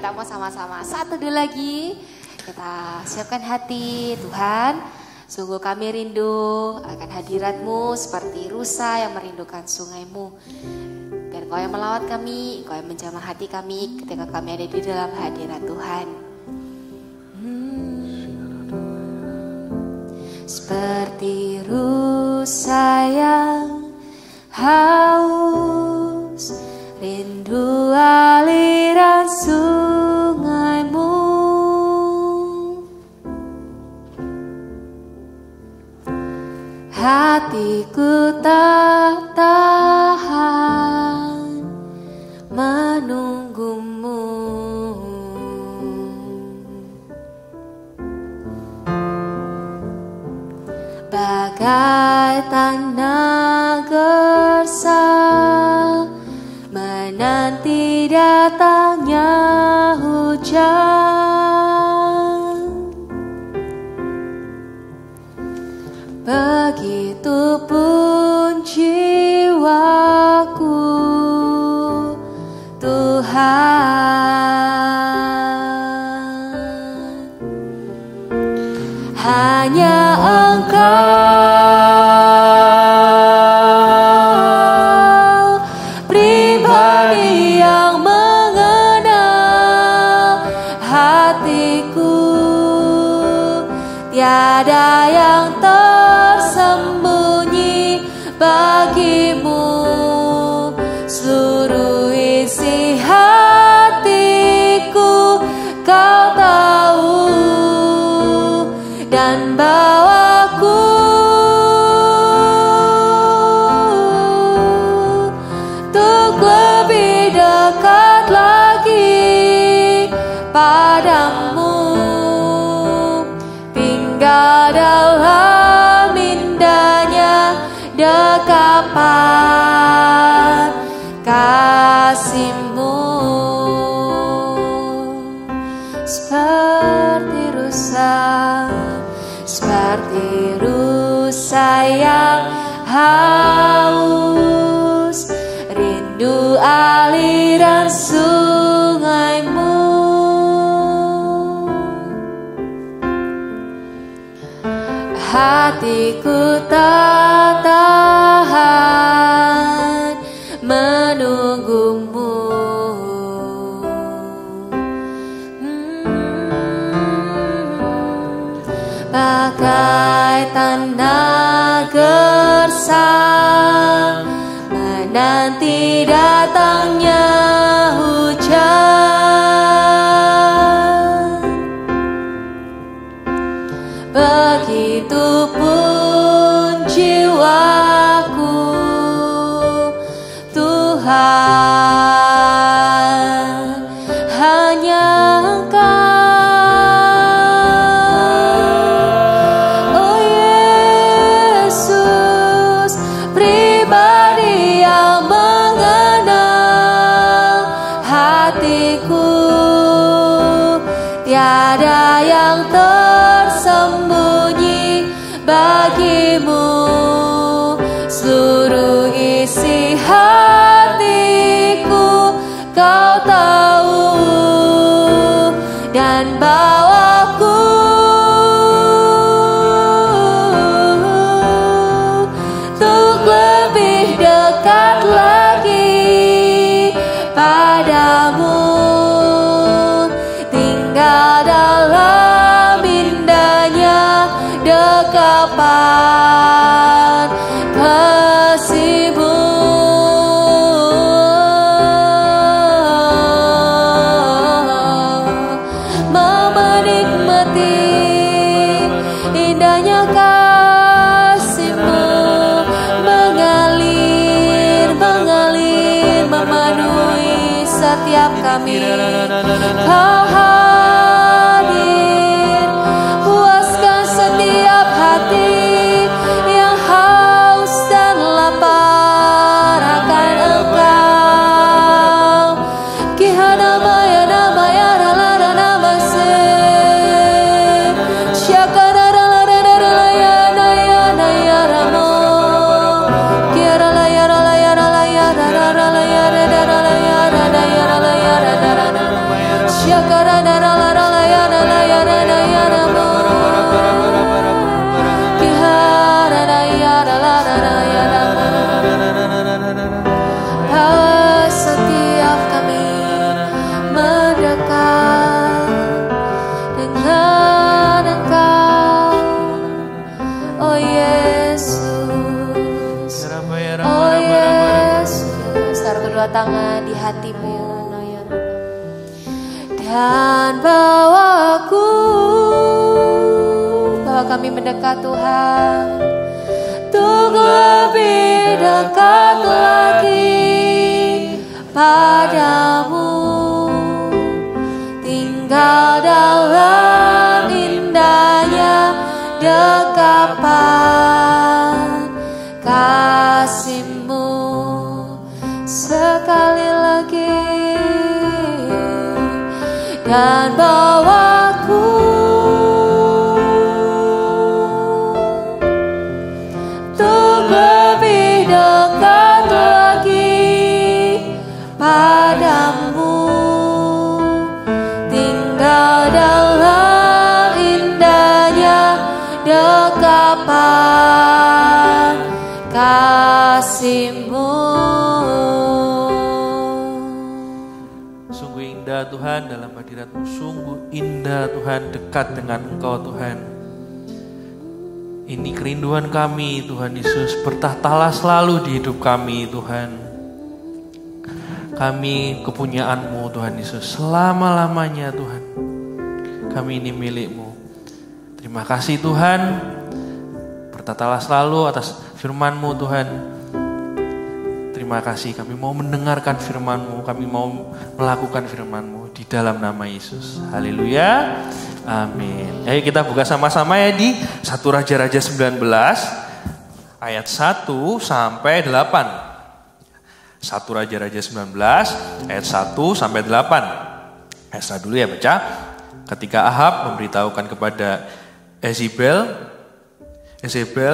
kita mau sama-sama satu dulu lagi. Kita siapkan hati, Tuhan. Sungguh kami rindu akan hadirat-Mu seperti rusa yang merindukan sungai-Mu. Biar Kau yang melawat kami, Kau yang menjamah hati kami ketika kami ada di dalam hadirat Tuhan. Seperti rusa yang haus, rindu aliran sungai-Mu. Hatiku tak tahan menunggu-Mu. Bagai tanah gersang menanti datangnya hujan, begitupun jiwaku, Tuhan. Hanya Engkau pribadi yang mengenal hatiku, tiada yang tersembunyi bagimu. Seluruh isi hatiku Kau tahu, dan bawaku untuk lebih dekat lagi padamu, tinggal dalam indahnya dekapan kasih-Mu. Seperti rusa yang haus, rindu aliran sungai-Mu. Hatiku tak tahan menunggu-Mu. Bagai tanah gersang menanti datangnya hujan, begitupun jiwaku, Tuhan. Hanya Engkau, oh Yesus, pribadi yang mengenal hatiku, tiada yang tersembunyi bagimu. Seluruh isi hatiku Kau tahu, dan bawaku untuk lebih dekat lagi padamu, tinggal dalam indahnya dekapan kasih-Mu. Menikmati indahnya kasih-Mu, mengalir, mengalir, memenuhi setiap kami. Kau hadir, puaskan setiap hati yang haus dan lapar akan Engkau. Kihana maya namaya ralada namase, syakara ralada ralaya naya naya ramo, kiara laya ralaya ralaya ralaya ralaya ralaya ralaya ralaya ralaya. tangan di hatimu. Dan bawa kami mendekat Tuhan, untuk lebih dekat lagi padamu, tinggal dalam indahnya dekapan kasih-Mu sekali lagi. Dan bawaku untuk lebih dekat lagi padamu, tinggal dalam indahnya dekapan kasih-Mu. Sungguh indah Tuhan dalam hadirat-Mu, sungguh indah Tuhan dekat dengan Engkau Tuhan. Ini kerinduan kami Tuhan Yesus, bertahtalah selalu di hidup kami Tuhan. Kami kepunyaan-Mu Tuhan Yesus, selama-lamanya Tuhan. Kami ini milik-Mu. Terima kasih Tuhan, bertahtalah selalu atas firman-Mu Tuhan. Terima kasih, kami mau mendengarkan firman-Mu, kami mau melakukan firman-Mu di dalam nama Yesus. Haleluya, amin. Ayo kita buka sama-sama ya di 1 Raja-Raja 19 ayat 1 sampai 8. 1 Raja-Raja 19 ayat 1 sampai 8. Esra dulu ya baca. Ketika Ahab memberitahukan kepada Yezebel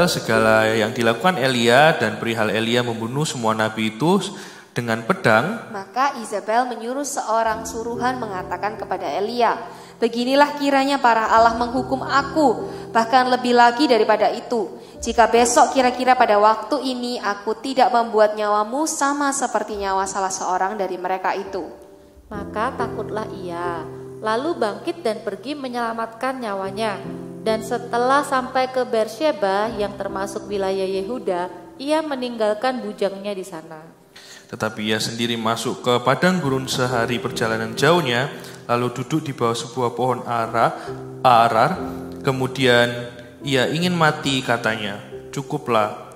segala yang dilakukan Elia dan perihal Elia membunuh semua nabi itu dengan pedang, maka Yezebel menyuruh seorang suruhan mengatakan kepada Elia, beginilah kiranya para Allah menghukum aku, bahkan lebih lagi daripada itu, jika besok kira-kira pada waktu ini aku tidak membuat nyawamu sama seperti nyawa salah seorang dari mereka itu. Maka takutlah ia, lalu bangkit dan pergi menyelamatkan nyawanya. Dan setelah sampai ke Beersheba yang termasuk wilayah Yehuda, ia meninggalkan bujangnya di sana. Tetapi ia sendiri masuk ke padang gurun sehari perjalanan jauhnya, lalu duduk di bawah sebuah pohon arar. Kemudian ia ingin mati, katanya, cukuplah.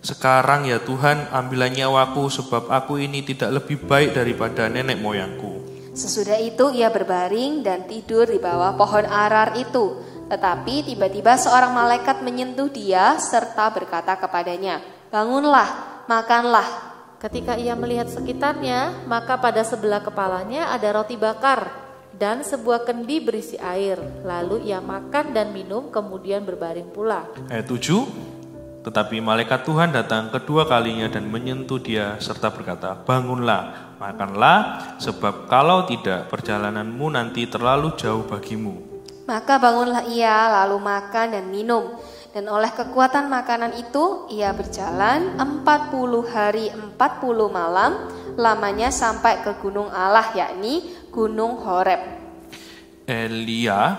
Sekarang ya Tuhan, ambillah nyawaku, sebab aku ini tidak lebih baik daripada nenek moyangku. Sesudah itu ia berbaring dan tidur di bawah pohon arar itu. Tetapi tiba-tiba seorang malaikat menyentuh dia serta berkata kepadanya, bangunlah, makanlah. Ketika ia melihat sekitarnya, maka pada sebelah kepalanya ada roti bakar dan sebuah kendi berisi air. Lalu ia makan dan minum, kemudian berbaring pula. Ayat 7, tetapi malaikat Tuhan datang kedua kalinya dan menyentuh dia serta berkata, bangunlah, makanlah, sebab kalau tidak perjalananmu nanti terlalu jauh bagimu. Maka bangunlah ia lalu makan dan minum. Dan oleh kekuatan makanan itu ia berjalan 40 hari 40 malam lamanya sampai ke gunung Allah, yakni gunung Horeb. Elia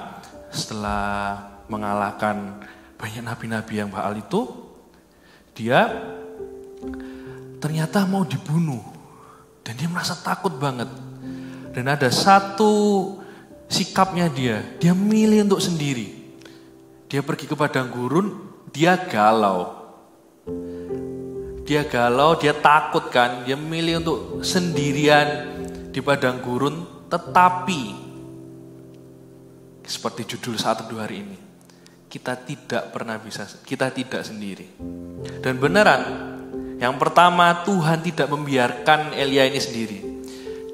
setelah mengalahkan banyak nabi-nabi yang Baal itu, dia ternyata mau dibunuh. Dan dia merasa takut banget. Dan ada satu sikapnya dia milih untuk sendiri. Dia pergi ke padang gurun, dia galau, dia takut kan, dia milih untuk sendirian di padang gurun. Tetapi seperti judul saat teduh hari ini, kita tidak sendiri. Dan beneran, yang pertama Tuhan tidak membiarkan Elia ini sendiri.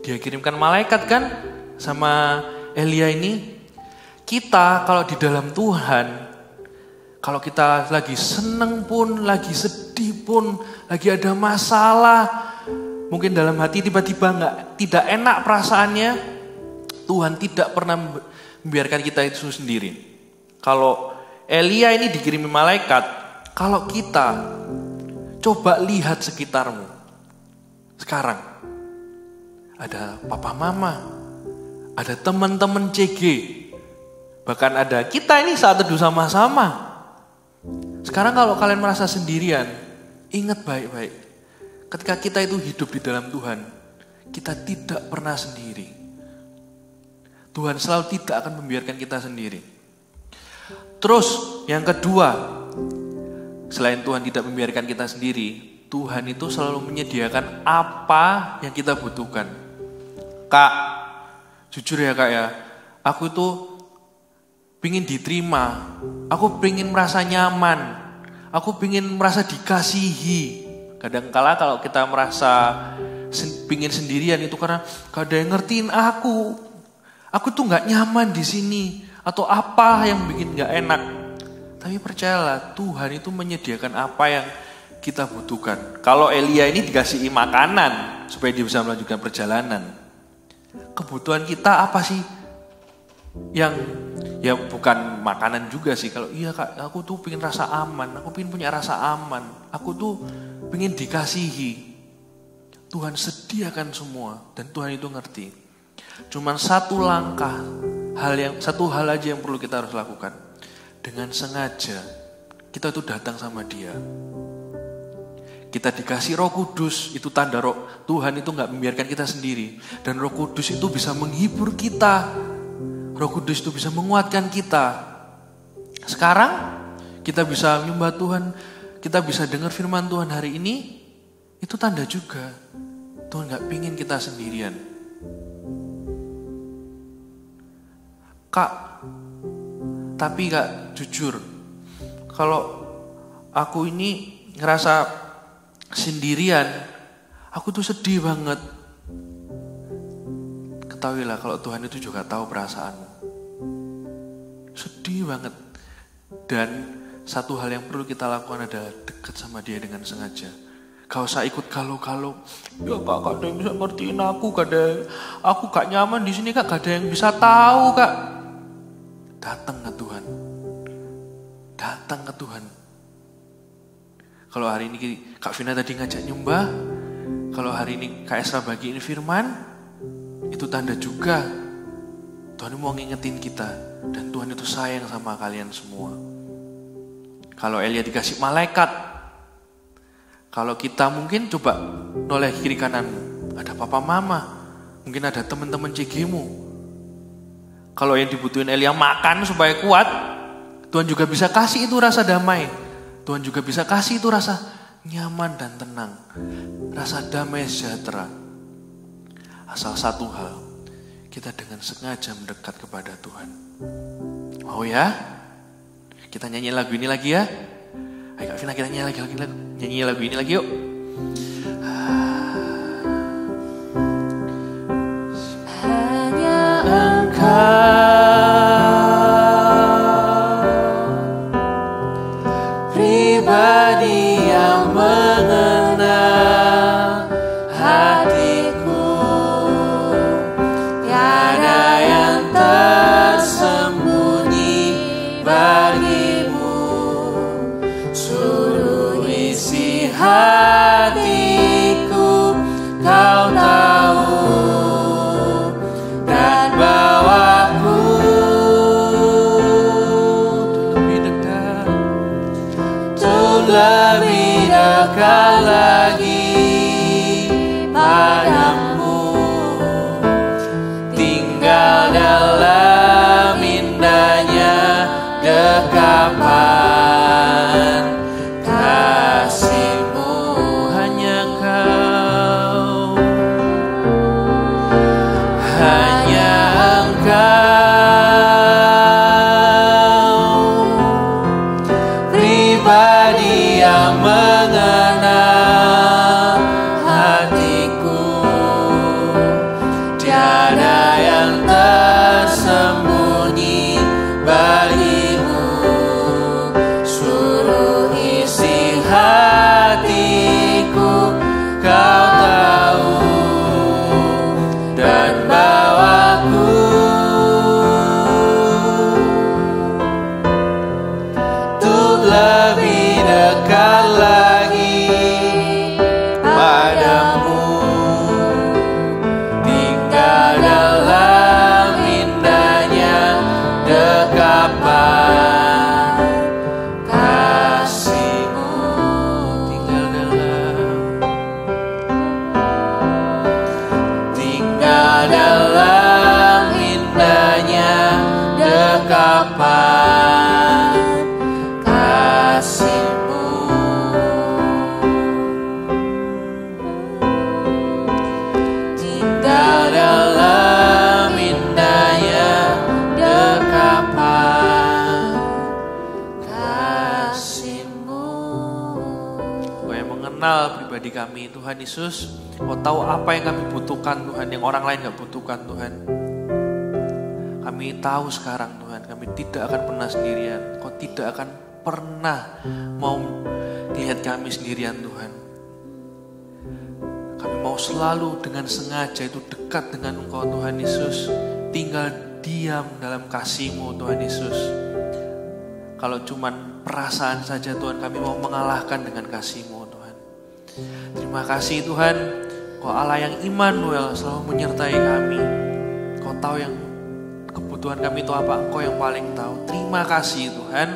Dia kirimkan malaikat kan sama Elia ini. Kita kalau di dalam Tuhan, kalau kita lagi seneng pun, lagi sedih pun, lagi ada masalah, mungkin dalam hati tiba-tiba tidak enak perasaannya, Tuhan tidak pernah membiarkan kita itu sendiri. Kalau Elia ini dikirimi malaikat, kalau kita coba lihat sekitarmu sekarang, ada papa mama, ada teman-teman CG, bahkan ada kita ini saat teduh sama-sama. Sekarang kalau kalian merasa sendirian, ingat baik-baik, Ketika kita itu hidup di dalam Tuhan, kita tidak pernah sendiri. Tuhan selalu tidak akan membiarkan kita sendiri. Terus yang kedua, selain Tuhan tidak membiarkan kita sendiri, Tuhan itu selalu menyediakan apa yang kita butuhkan. Kak, jujur ya kak ya, aku itu pingin diterima, aku pingin merasa nyaman, aku pingin merasa dikasihi. Kadangkala kalau kita merasa pingin sendirian itu karena gak ada yang ngertiin aku tuh gak nyaman di sini, atau apa yang bikin gak enak. Tapi percayalah, Tuhan itu menyediakan apa yang kita butuhkan. Kalau Elia ini dikasih makanan supaya dia bisa melanjutkan perjalanan. Kebutuhan kita apa sih? Yang ya bukan makanan juga sih. Kalau iya kak, aku tuh pengen rasa aman, aku pengen punya rasa aman, aku tuh pengen dikasihi. Tuhan sediakan semua dan Tuhan itu ngerti. Cuman satu hal aja yang perlu kita harus lakukan. Dengan sengaja kita tuh datang sama Dia. Kita dikasih Roh Kudus, itu tanda Tuhan itu gak membiarkan kita sendiri. Dan Roh Kudus itu bisa menghibur kita. Roh Kudus itu bisa menguatkan kita. Sekarang kita bisa menyembah Tuhan, kita bisa dengar firman Tuhan hari ini, itu tanda juga Tuhan gak pingin kita sendirian. Kak, tapi kak jujur, kalau aku ini ngerasa sendirian, aku tuh sedih banget. Ketahuilah kalau Tuhan itu juga tahu perasaanmu. Sedih banget. Dan satu hal yang perlu kita lakukan adalah dekat sama Dia dengan sengaja. Gak usah ikut kalau-kalau. Ya kak, gak ada yang bisa ngertiin aku, aku gak nyaman di sini kak, gak ada yang bisa tahu kak. Datang ke Tuhan. Datang ke Tuhan. Kalau hari ini Kak Vina tadi ngajak nyembah, kalau hari ini Kak Esra bagiin firman, itu tanda juga Tuhan mau ngingetin kita. Dan Tuhan itu sayang sama kalian semua. Kalau Elia dikasih malaikat, kalau kita mungkin coba noleh kiri kanan, ada papa mama, mungkin ada teman-teman CG-mu. Kalau yang dibutuhin Elia makan supaya kuat, Tuhan juga bisa kasih itu rasa damai. Tuhan juga bisa kasih itu rasa nyaman dan tenang. Rasa damai sejahtera. Asal satu hal, kita dengan sengaja mendekat kepada Tuhan. Mau ya? Kita nyanyi lagu ini lagi ya? Ayo Kak Vina, kita nyanyi lagu ini lagi yuk. Hanya pribadi yang mengenal hatiku, tiada yang tersembunyi bagimu, seluruh isi hatiku kau tahu, dan bawaku lebih dekat lagi padamu, tinggal dalam indahnya dekapan kasih-Mu. Hanya Engkau, hanya Engkau, pribadi yang mengenal hatiku, tiada yang tersembunyi bagimu, seluruh isi hatiku kau tahu, dan bawaku untuk lebih dekat lagi mengenal pribadi kami Tuhan Yesus. Kau tahu apa yang kami butuhkan Tuhan, yang orang lain gak butuhkan Tuhan. Kami tahu sekarang Tuhan, kami tidak akan pernah sendirian. Kau tidak akan pernah mau lihat kami sendirian Tuhan. Kami mau selalu dengan sengaja itu dekat dengan Engkau Tuhan Yesus. Tinggal diam dalam kasih-Mu Tuhan Yesus. Kalau cuman perasaan saja Tuhan, kami mau mengalahkan dengan kasih-Mu Tuhan. Terima kasih Tuhan, Kau Allah yang Immanuel selalu menyertai kami. Kau tahu yang kebutuhan kami itu apa, Engkau yang paling tahu. Terima kasih Tuhan.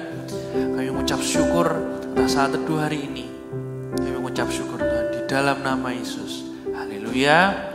Kami mengucap syukur atas saat teduh hari ini. Kami mengucap syukur Tuhan di dalam nama Yesus. Haleluya.